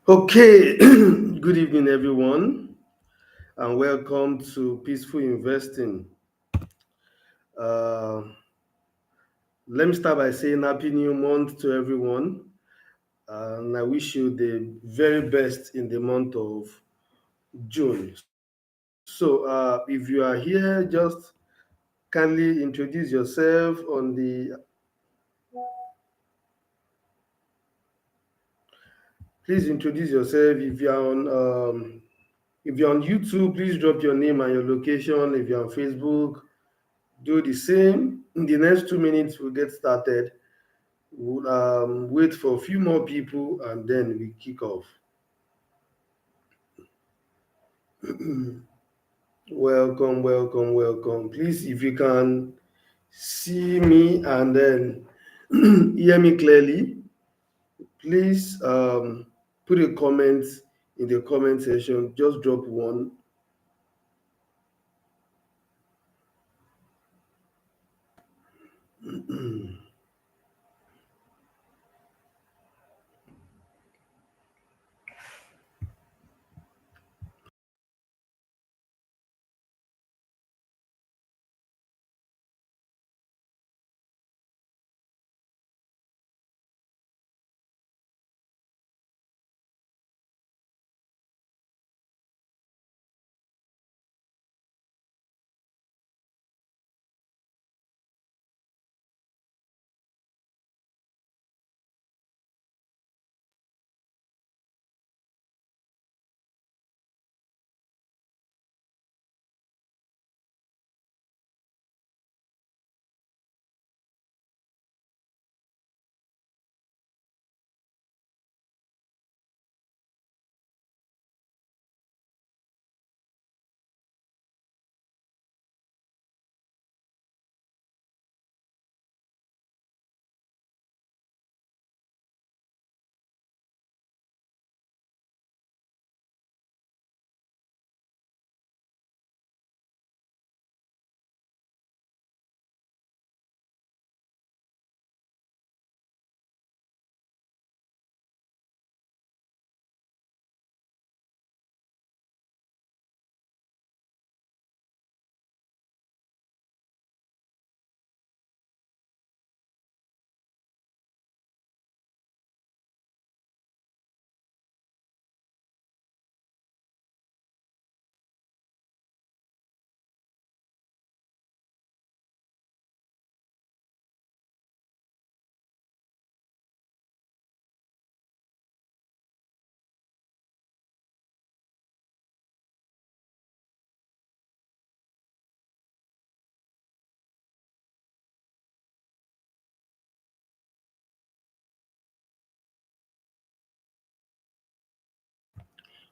Okay, good evening, everyone, and welcome to Peaceful Investing. Uh, Let me start by saying Happy New Month to everyone, and I wish you the very best in the month of June. So, if you are here, just kindly introduce yourself on the. Please introduce yourself. If you're on YouTube, please drop your name and your location. If you're on Facebook, do the same. In the next 2 minutes, we'll get started. We'll wait for a few more people and then we kick off. Welcome, welcome, welcome. Please, if you can see me and then hear me clearly, please put a comment in the comment section. Just drop one.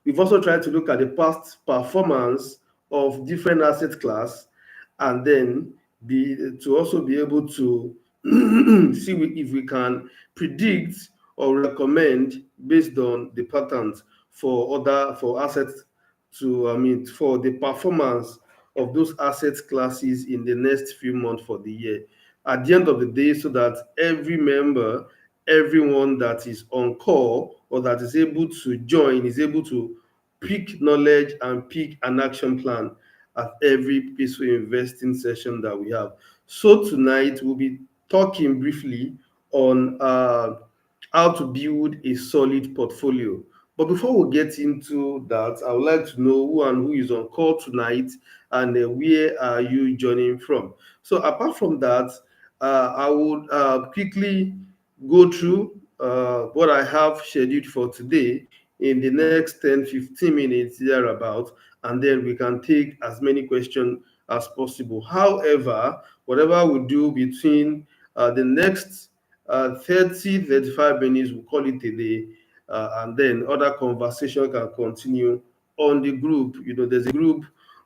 We've also tried to look at the past performance of different asset class and then be to also be able to see if we can predict or recommend based on the patterns for assets to for the performance of those asset classes in the next few months for the year at the end of the day, so that every member, everyone that is on call or that is able to join is able to pick knowledge and pick an action plan at every peaceful investing session that we have. So tonight we'll be talking briefly on how to build a solid portfolio. But before we get into that, I would like to know who is on call tonight and where are you joining from. So apart from that, I would quickly go through what I have scheduled for today in the next 10-15 minutes thereabout, and then we can take as many questions as possible. However, whatever we do between the next 30, 35 minutes, we'll call it a day, and then other conversation can continue on the group. There's a group,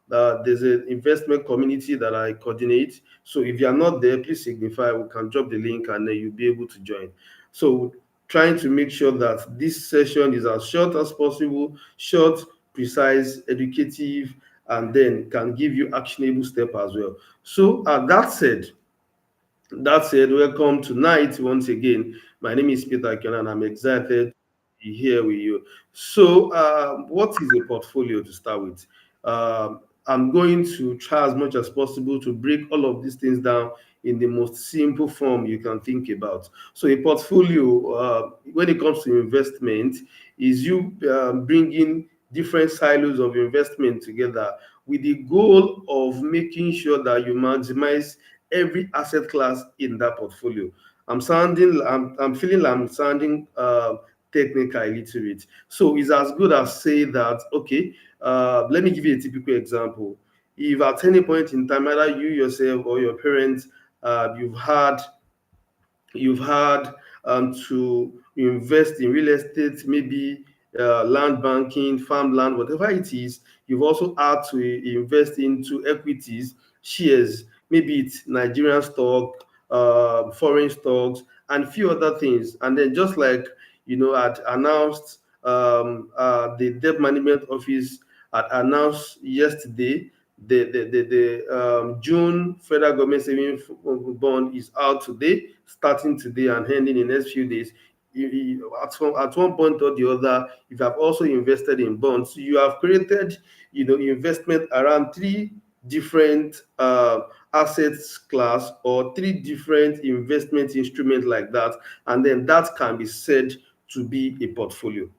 there's an investment community that I coordinate. So if you are not there, please signify. We can drop the link and then you'll be able to join. So trying to make sure that this session is as short as possible, short, precise, educative, and then can give you actionable step as well. So that said, welcome tonight once again. My name is Peter Akinola and I'm excited to be here with you. So, what is a portfolio to start with? I'm going to try as much as possible to break all of these things down in the most simple form you can think about. So, a portfolio, when it comes to investment, is you bringing different silos of investment together with the goal of making sure that you maximize every asset class in that portfolio. I'm feeling I'm sounding technical a little bit. So it's as good as say that, okay, let me give you a typical example. If at any point in time, either you yourself or your parents, you've had to invest in real estate, maybe land banking, farmland, whatever it is. You've also had to invest into equities, shares, maybe it's Nigerian stock, foreign stocks, and few other things. And then just like had announced, the debt management office had announced yesterday, the June federal government savings bond is out today, starting today and ending in the next few days. At one point or the other, if you have also invested in bonds, you have created, investment around three different assets class or three different investment instruments like that, and then that can be said to be a portfolio.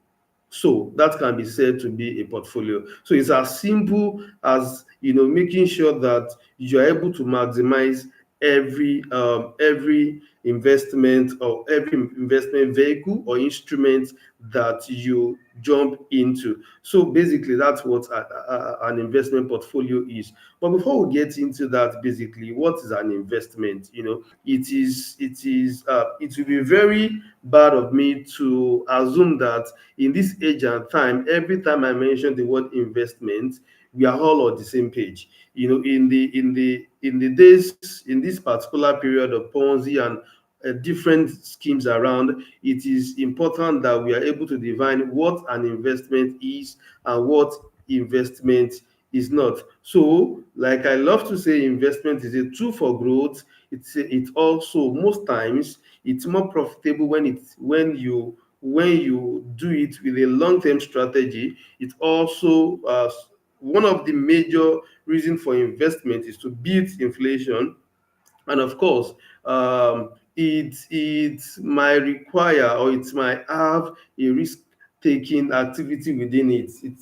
So that can be said to be a portfolio. So it's as simple as making sure that you're able to maximize every investment or every investment vehicle or instrument that you jump into. So basically, that's what an investment portfolio is. But before we get into that, basically, what is an investment? It will be very bad of me to assume that in this age and time, every time I mention the word investment, we are all on the same page. In the days, in this particular period of Ponzi and different schemes around, it is important that we are able to define what an investment is and what investment is not. So, like I love to say, investment is a tool for growth. It also most times it's more profitable when you do it with a long-term strategy. It also one of the major reasons for investment is to beat inflation, and of course, it might require or it might have a risk taking activity within it. It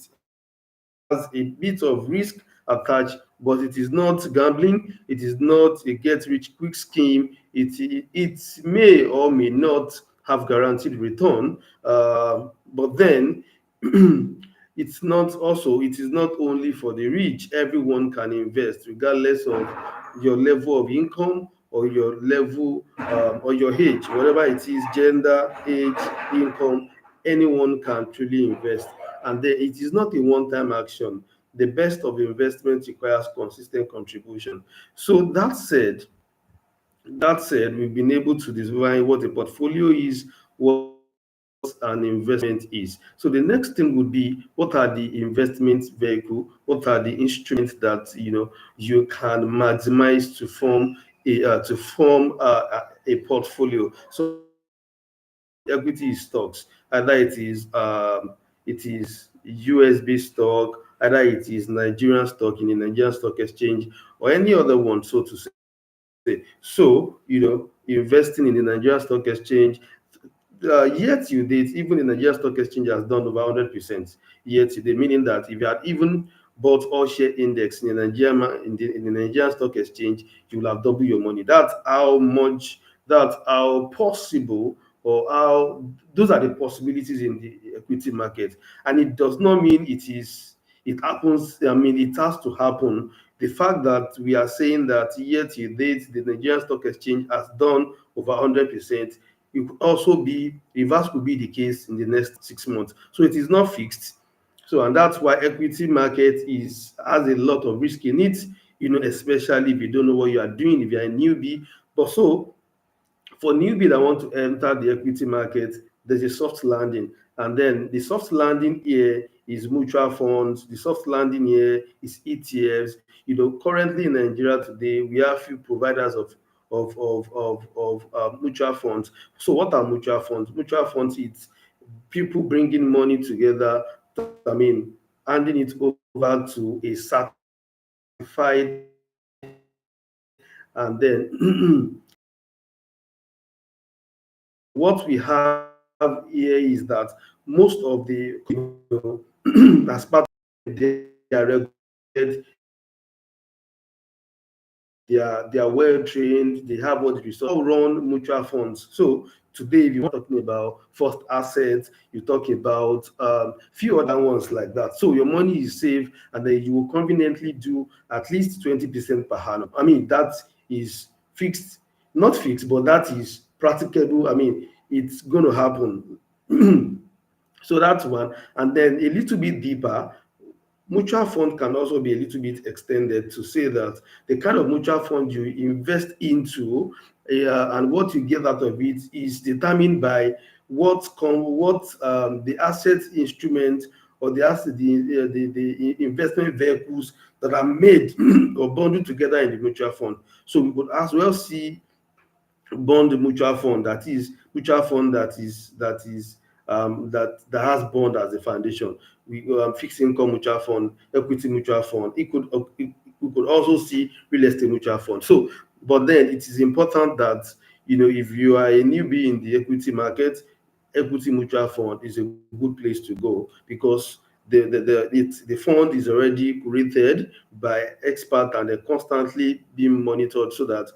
has a bit of risk attached, but it is not gambling. It is not a get rich quick scheme. It may or may not have guaranteed return, but then it is not only for the rich. Everyone can invest regardless of your level of income or your level, or your age, whatever it is, gender, age, income. Anyone can truly invest, and then it is not a one-time action. The best of investment requires consistent contribution. So that said, we've been able to define what a portfolio is, what an investment is. So the next thing would be, what are the investment vehicle? What are the instruments that you can maximize to form a portfolio? So equity is stocks, either it is USB stock, either it is Nigerian stock in the Nigerian Stock Exchange, or any other one, so to say. So, investing in the Nigerian Stock Exchange, yet you date, even the Nigerian Stock Exchange has done over 100% yet today, meaning that if you had even bought all share index in the Nigerian Stock Exchange, you will have double your money. That's how possible, or how those are the possibilities in the equity market. And it does not mean it happens. I mean, it has to happen. The fact that we are saying that year to date the Nigerian Stock Exchange has done over 100%, it could also be reverse could be the case in the next 6 months. So it is not fixed. So and that's why equity market is has a lot of risk in it, especially if you don't know what you are doing, if you're a newbie. But so for newbie that want to enter the equity market, there's a soft landing. And then the soft landing here is mutual funds. The soft landing here is ETFs. Currently in Nigeria today, we have few providers of mutual funds. So what are mutual funds? Mutual funds, it's people bringing money together. Handing it over to a certified and then what we have here is that most of the as part of they are regulated, they are well trained, they have what we saw run mutual funds. So today, if you want talking about first assets, you talk about few other ones like that. So your money is safe, and then you will conveniently do at least 20% per annum. That is fixed, not fixed, but that is practicable. It's going to happen. So that's one. And then a little bit deeper, mutual fund can also be a little bit extended to say that the kind of mutual fund you invest into and what you get out of it is determined by what the asset instrument or the investment vehicles that are made or bundled together in the mutual fund. So we could as well see bond mutual fund, that is mutual fund that has bond as a foundation. We fixed income mutual fund, equity mutual fund. We could also see real estate mutual fund. So but then it is important that if you are a newbie in the equity market, equity mutual fund is a good place to go, because the fund is already rated by experts, and they're constantly being monitored so that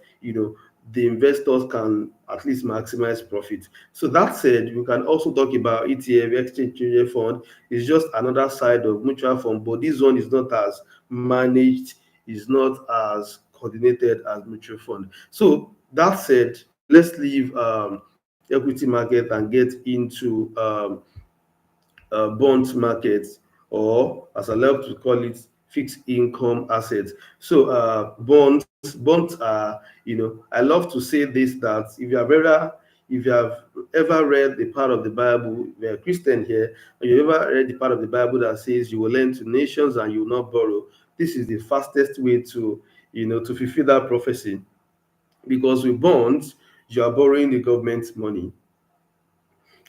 the investors can at least maximize profit. So that said, we can also talk about ETF, exchange traded fund. It's just another side of mutual fund, but this one is not as managed, is not as coordinated as mutual fund. So that said, let's leave equity market and get into bond market, or as I love to call it, fixed income assets. So bonds are, I love to say this, that if you have ever read the part of the Bible, we're a Christian here, and you ever read the part of the Bible that says you will lend to nations and you will not borrow, this is the fastest way to fulfill that prophecy. Because with bonds, you are borrowing the government's money,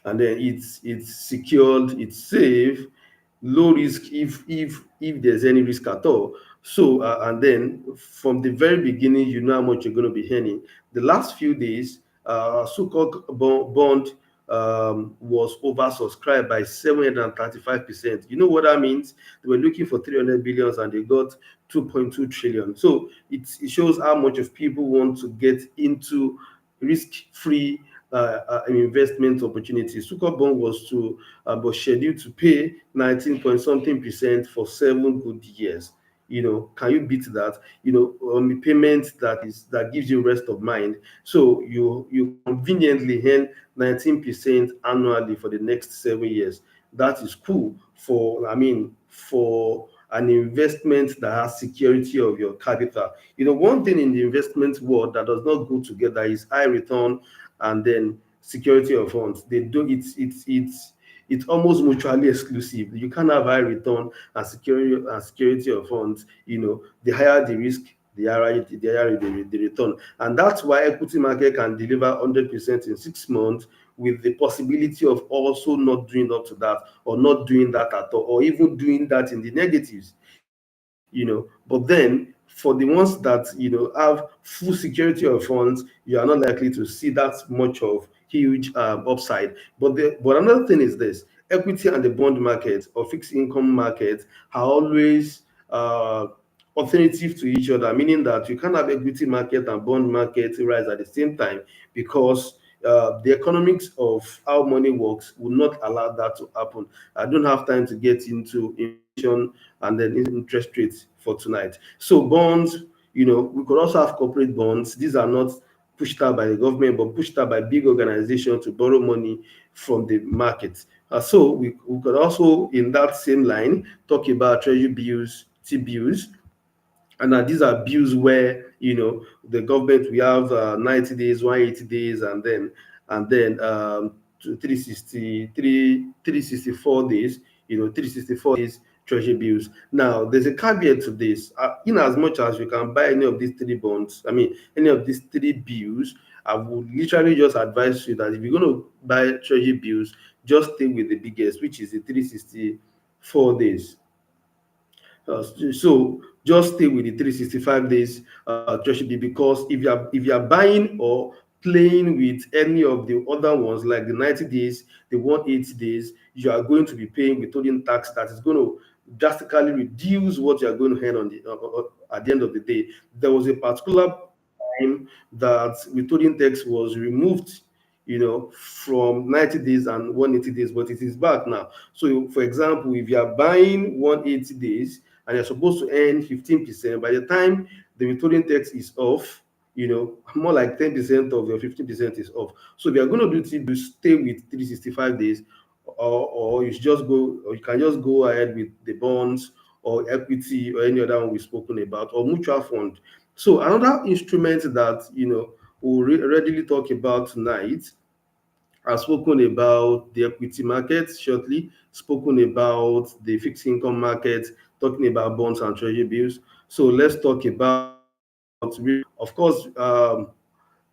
and then it's secured, it's safe, low risk if there's any risk at all. So and then from the very beginning, you know how much you're going to be earning. The last few days, so-called bond was oversubscribed by 735%. You know what that means? They were looking for 300 billions and they got 2.2 trillion. So it shows how much of people want to get into risk-free investment opportunities. Super bond was scheduled to pay 19 point something percent for 7 good years. Can you beat that? On the payment that gives you rest of mind. So you conveniently earn 19% annually for the next 7 years. That is cool for an investment that has security of your capital. One thing in the investment world that does not go together is high return and then security of funds. They do it's almost mutually exclusive. You can't have high return and security of funds. The higher the risk, the higher the return. And that's why equity market can deliver 100% in 6 months, with the possibility of also not doing up to that, or not doing that at all, or even doing that in the negatives. But then for the ones that have full security of funds, you are not likely to see that much of huge upside. But another thing is this: equity and the bond market or fixed income market are always alternative to each other, meaning that you can't have equity market and bond market rise at the same time, because the economics of how money works will not allow that to happen. I don't have time to get into inflation and then interest rates for tonight. So bonds, we could also have corporate bonds. These are not pushed out by the government, but pushed out by big organizations to borrow money from the market. So we could also, in that same line, talk about treasury bills, T-bills, and these are bills where the government, we have 90 days, 180 days, and then 364 days, 364 days treasury bills. Now there's a caveat to this. In as much as you can buy any of these three bonds, I mean any of these three bills, I would literally just advise you that if you're going to buy treasury bills, just stay with the biggest, which is the 364 days. So just stay with the 365 days treasury bill, because if you are buying or playing with any of the other ones like the 90 days, the 180 days, you are going to be paying withholding tax that is going to drastically reduce what you are going to earn at the end of the day. There was a particular time that withholding tax was removed, from 90 days and 180 days, but it is back now. So, for example, if you are buying 180 days and you're supposed to earn 15%, by the time the withholding tax is off, more like 10% of your 15% is off. So, if you're going to do it, you stay with 365 days, or you can just go ahead with the bonds or equity or any other one we've spoken about, or mutual fund. So, another instrument that, we'll readily talk about tonight. I've spoken about the equity market shortly, spoken about the fixed income market, talking about bonds and treasury bills. So let's talk about of course,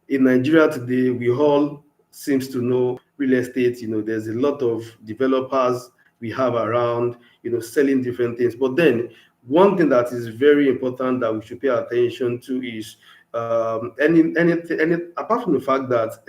in Nigeria today, we all seems to know real estate. There's a lot of developers we have around, selling different things. But then one thing that is very important that we should pay attention to is any apart from the fact that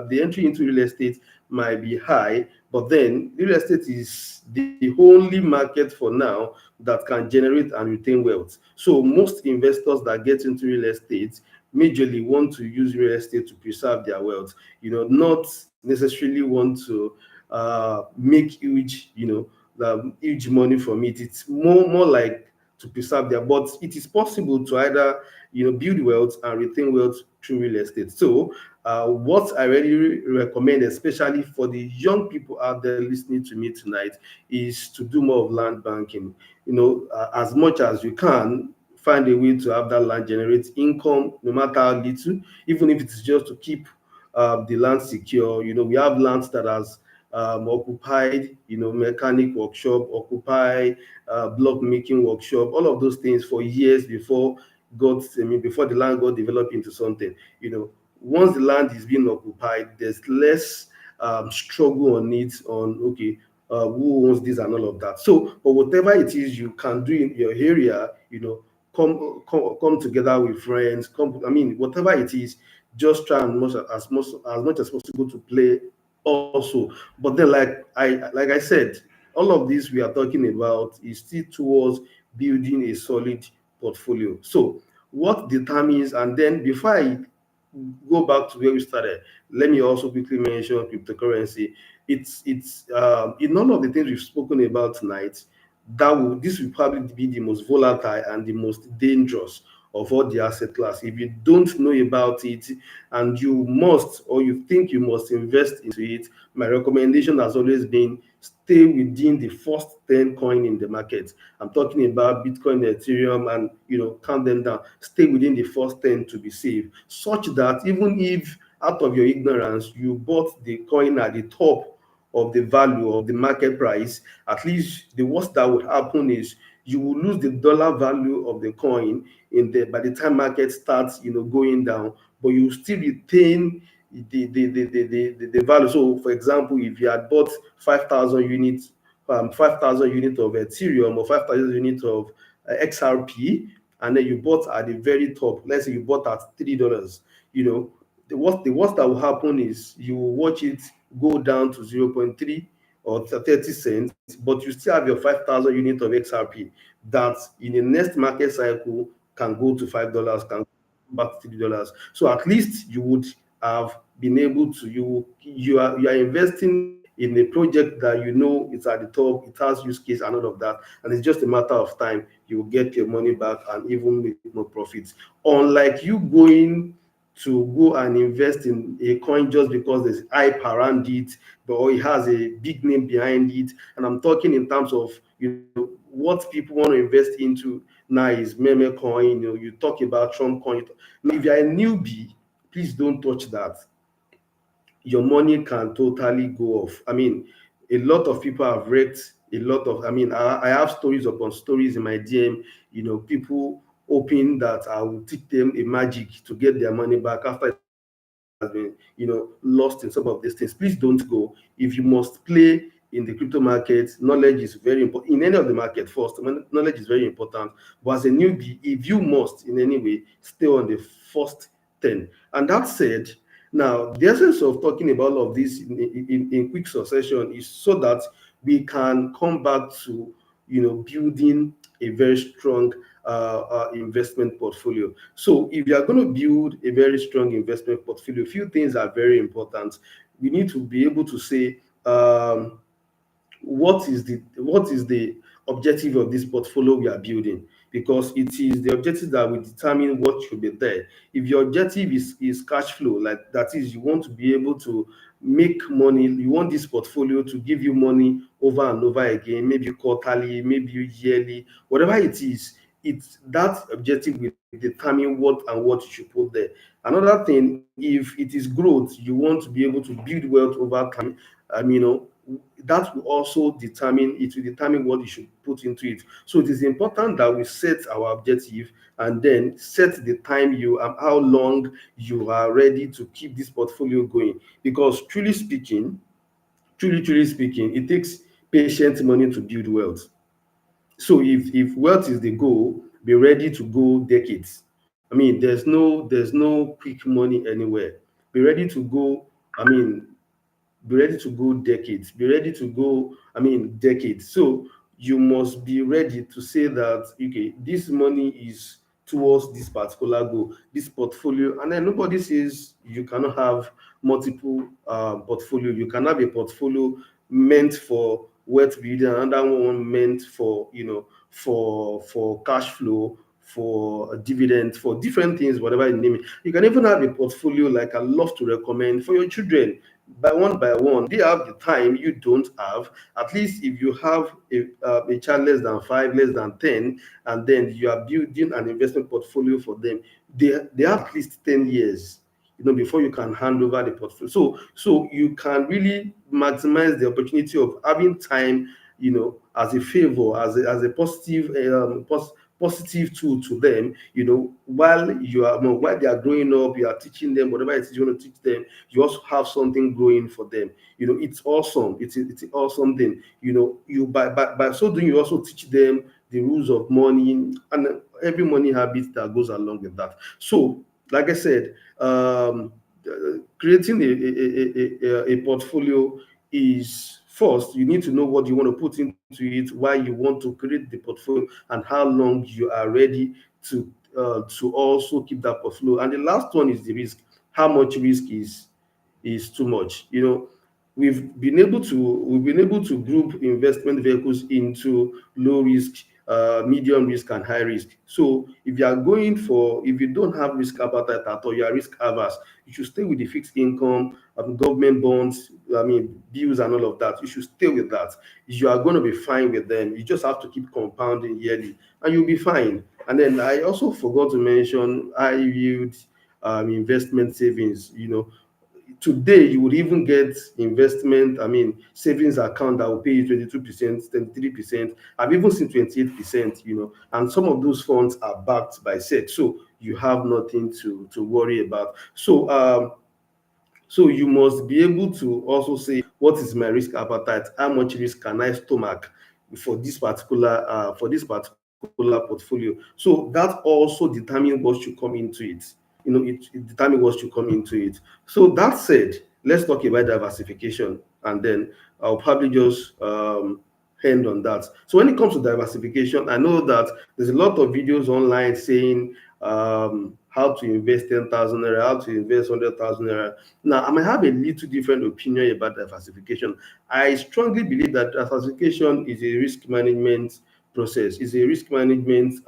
the entry into real estate might be high, but then real estate is the only market for now that can generate and retain wealth. So most investors that get into real estate majorly want to use real estate to preserve their wealth, not necessarily want to make huge money from it. It's more like to preserve their, but it is possible to either build wealth and retain wealth through real estate. So what I really recommend, especially for the young people out there listening to me tonight, is to do more of land banking. As much as you can, find a way to have that land generate income, no matter how little, even if it's just to keep the land secure. We have lands that has occupied, mechanic workshop, occupy block making workshop, all of those things for years before the land got developed into something. Once the land is being occupied, there's less struggle on it, on okay, who owns this and all of that. So, but whatever it is you can do in your area, come together with friends. I mean, whatever it is, just try and as much as possible to play also. But then, like I said, all of this we are talking about is still towards building a solid portfolio. So, what determines, and then before I go back to where we started, let me also quickly mention cryptocurrency. It's in all of the things we've spoken about tonight, this will probably be the most volatile and the most dangerous of all the asset class. If you don't know about it and you must, or you think you must invest into it, my recommendation has always been stay within the first 10 coin in the market. I'm talking about Bitcoin, Ethereum, and count them down. Stay within the first 10 to be safe, such that even if out of your ignorance you bought the coin at the top of the value of the market price, at least the worst that would happen is you will lose the dollar value of the coin by the time market starts going down, but you still retain the value. So for example, if you had bought 5,000 units 5,000 units of Ethereum or 5,000 units of XRP, and then you bought at the very top, let's say you bought at $3, the worst that will happen is you will watch it go down to 0.3 or 30 cents, but you still have your 5,000 units of XRP that in the next market cycle can go to $5, can go back to $3. So at least you would have been able to, you are investing in a project that it's at the top, it has use case and all of that, and it's just a matter of time you will get your money back and even make more profits. Unlike you going to go and invest in a coin just because there's hype around it, but or it has a big name behind it. And I'm talking in terms of, what people want to invest into now is meme coin. You talk about Trump coin. Now, if you're a newbie, please don't touch that. Your money can totally go off. I mean, a lot of people have wrecked a lot of. I mean, I have stories upon stories in my DM. People hoping that I will teach them a magic to get their money back after it has been, lost in some of these things. Please don't go. If you must play in the crypto market, knowledge is very important. In any of the market, first, knowledge is very important. But as a newbie, if you must in any way, stay on the first 10. And that said, now, the essence of talking about all of this in quick succession is so that we can come back to, building a very strong investment portfolio. So, if you are going to build a very strong investment portfolio, a few things are very important. We need to be able to say, what is the objective of this portfolio we are building, because it is the objective that will determine what should be there. If your objective is cash flow, like that is, you want to be able to make money, you want this portfolio to give you money over and over again, maybe quarterly, maybe yearly, whatever it is, it's that objective will determine what and what you should put there. Another thing, if it is growth, you want to be able to build wealth over time. That will also determine what you should put into it. So it is important that we set our objective and then set the time how long you are ready to keep this portfolio going. Because truly speaking, it takes patient money to build wealth. So if wealth is the goal, be ready to go decades. I mean, there's no quick money anywhere. Be ready to go. I mean, be ready to go decades. Be ready to go, decades. So you must be ready to say that, okay, this money is towards this particular goal, this portfolio. And then nobody says you cannot have multiple portfolio. You can have a portfolio meant for wealth building, another one meant for, for cash flow, for dividends, for different things, whatever you name it. You can even have a portfolio, like I love to recommend, for your children. By one, they have the time you don't have. At least if you have a child less than 5, less than 10, and then you are building an investment portfolio for them, they have at least 10 years, before you can hand over the portfolio. So you can really maximize the opportunity of having time, as a favor, as a positive, positive tool to them, while they are growing up, you are teaching them whatever it is you want to teach them. You also have something growing for them. It's awesome. It's an awesome thing. You by so doing, you also teach them the rules of money and every money habit that goes along with that. So, like I said, creating a portfolio is, first, you need to know what you want to put into it, why you want to create the portfolio, and how long you are ready to also keep that portfolio. And the last one is the risk. How much risk is too much? We've been able to group investment vehicles into low risk, medium risk, and high risk. So if you don't have risk appetite at all, you are risk averse, you should stay with the fixed income, government bonds, bills and all of that. You should stay with that. You are going to be fine with them. You just have to keep compounding yearly, and you'll be fine. And then I also forgot to mention high yield investment savings. Today you would even get savings account that will pay you 22%, 23%. I've even seen 28%, and some of those funds are backed by SEC, so you have nothing to worry about. So you must be able to also say, what is my risk appetite? How much risk can I stomach for this particular portfolio? So that also determines what should come into it. It determines what should come into it. So that said, let's talk about diversification, and then I'll probably just end on that. So when it comes to diversification, I know that there's a lot of videos online saying how to invest 10,000 naira, how to invest 100,000 naira. Now, I might have a little different opinion about diversification. I strongly believe that diversification is a risk management process, is a risk management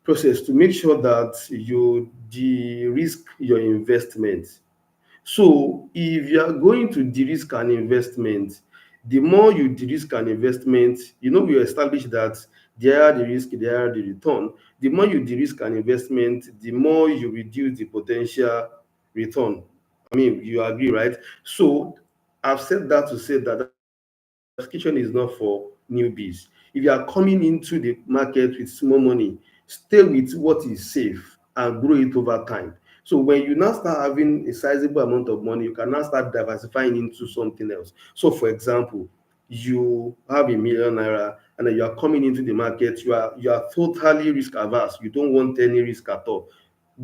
process to make sure that you de-risk your investment. So if you are going to de-risk an investment, the more you de-risk an investment, we established that the higher the risk, the higher the return. The more you de-risk an investment, the more you reduce the potential return. I mean, you agree, right? So I've said that to say that diversification is not for newbies. If you are coming into the market with small money, stay with what is safe and grow it over time. So when you now start having a sizable amount of money, you can now start diversifying into something else. So for example, you have a 1 million naira and then you are coming into the market, you are totally risk averse. You don't want any risk at all.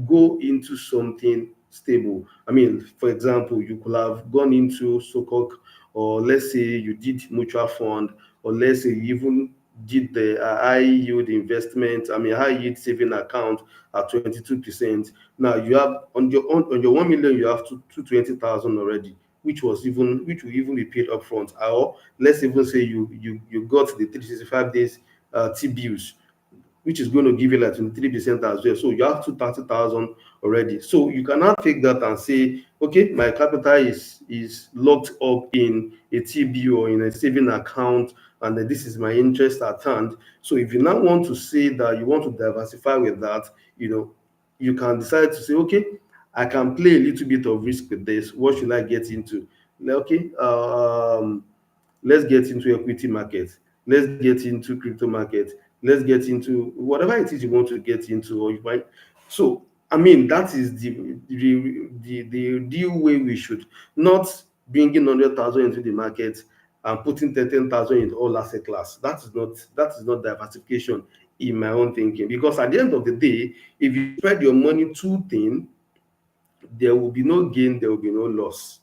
Go into something stable. I mean, for example, you could have gone into Sokok, or let's say you did mutual fund, or let's say you even did the high yield investment, I mean high yield saving account at 22%. Now you have on your 1 million, you have 220,000 already, which will even be paid upfront. Or let's even say you got the 365 days T-bills, which is going to give you like 23% as well. So you have 230,000 already. So you cannot take that and say, okay, my capital is locked up in a TB or in a saving account, and then this is my interest at hand. So if you now want to say that you want to diversify with that, you can decide to say, okay, I can play a little bit of risk with this. What should I get into? Like, okay, let's get into equity market, let's get into crypto market, let's get into whatever it is you want to get into, or you might. So I mean, that is the real way we should, not bringing 100,000 into the market and putting 13,000 in all asset class. That is not diversification in my own thinking, because at the end of the day, if you spread your money too thin, there will be no gain, there will be no loss,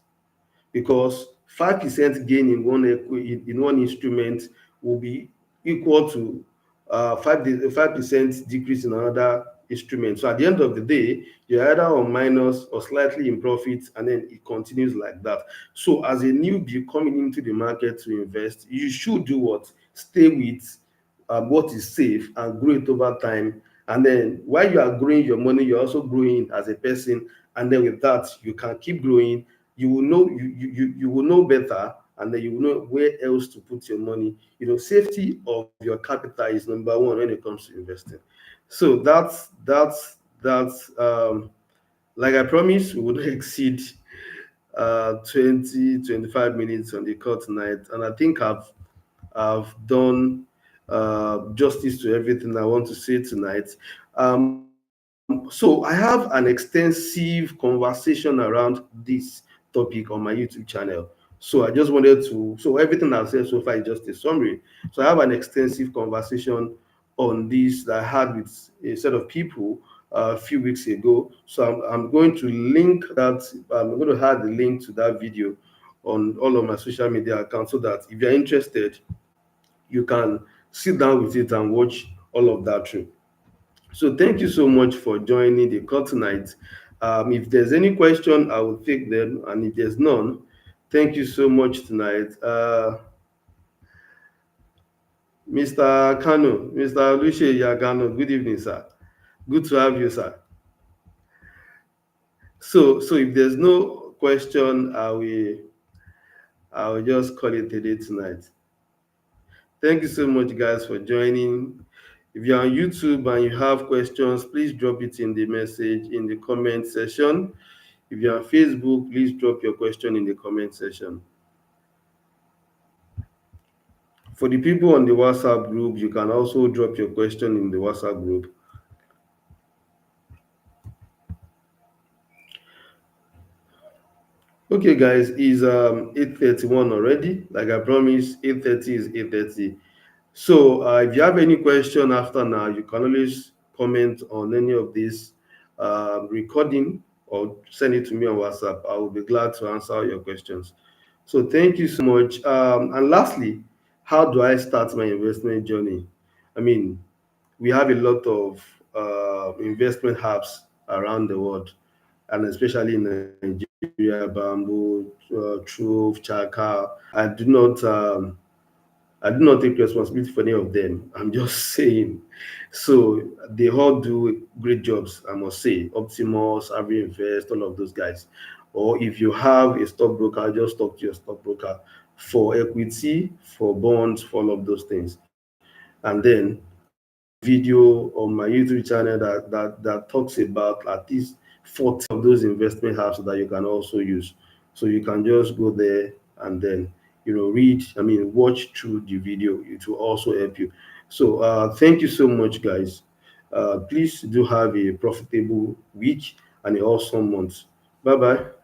because 5% gain in one instrument will be equal to 5% decrease in another instrument. So at the end of the day, you're either on minus or slightly in profit, and then it continues like that. So as a newbie coming into the market to invest, you should do what? Stay with what is safe and grow it over time. And then while you are growing your money, you're also growing as a person. And then with that, you can keep growing. You will know better, and then you will know where else to put your money. Safety of your capital is number one when it comes to investing. So that's like I promised, we would exceed 20-25 minutes on the call tonight, and I think I've done justice to everything I want to say tonight. So I have an extensive conversation around this topic on my YouTube channel. So I just wanted to, so everything I've said so far is just a summary. So I have an extensive conversation on this that I had with a set of people a few weeks ago. So I'm going to link that, I'm going to add the link to that video on all of my social media accounts, so that if you're interested, you can sit down with it and watch all of that through. So thank you so much for joining the call tonight. If there's any question, I will take them, and if there's none, thank you so much tonight. Mr. Kano, Mr. Luce Yagano, good evening, sir. Good to have you, sir. So if there's no question, I will just call it a day tonight. Thank you so much, guys, for joining. If you're on YouTube and you have questions, please drop it in the message in the comment section. If you're on Facebook, please drop your question in the comment section. For the people on the WhatsApp group, you can also drop your question in the WhatsApp group. Okay, guys, it's 8:31 already. Like I promised, 8:30 is 8:30. So if you have any question after now, you can always comment on any of this recording, or send it to me on WhatsApp. I will be glad to answer your questions. So thank you so much. And lastly, how do I start my investment journey? I mean, we have a lot of investment hubs around the world, and especially in Nigeria, Bamboo, Truth, Chaka. I do not. I do not take responsibility for any of them. I'm just saying. So they all do great jobs, I must say. Optimus, Avri Invest, all of those guys. Or if you have a stockbroker, just talk to your stockbroker for equity, for bonds, for all of those things. And then I have a video on my YouTube channel that talks about at least 40 of those investment apps that you can also use. So you can just go there and then read, I mean watch through the video. It will also help you. So thank you so much, guys. Please do have a profitable week and a awesome month. Bye bye.